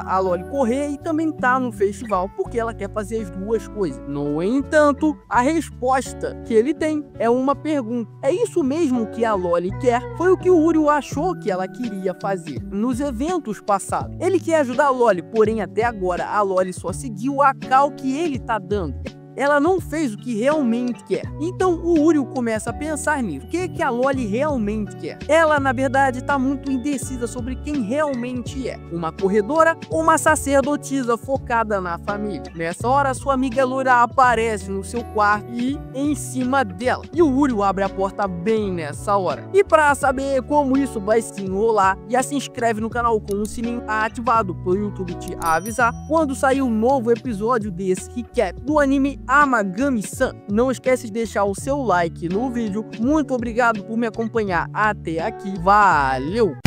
S3: a Loli correr e também tá no festival, porque ela quer fazer as duas coisas. No entanto, a resposta que ele tem é uma pergunta. É isso mesmo que a Loli quer? Foi o que o Uriel achou que ela queria fazer nos eventos passados. Ele quer ajudar a Loli, porém até agora a Loli só seguiu a cal que ele tá dando. Ela não fez o que realmente quer. Então o Uriel começa a pensar nisso. O que a Loli realmente quer? Ela, na verdade, está muito indecisa sobre quem realmente é. Uma corredora ou uma sacerdotisa focada na família. Nessa hora, sua amiga loira aparece no seu quarto e em cima dela. E o Uriel abre a porta bem nessa hora. E para saber como isso vai se enrolar, já se inscreve no canal com o sininho ativado para o YouTube te avisar quando sair um novo episódio desse recap do anime Amagami-san. Não esquece de deixar o seu like no vídeo. Muito obrigado por me acompanhar até aqui. Valeu!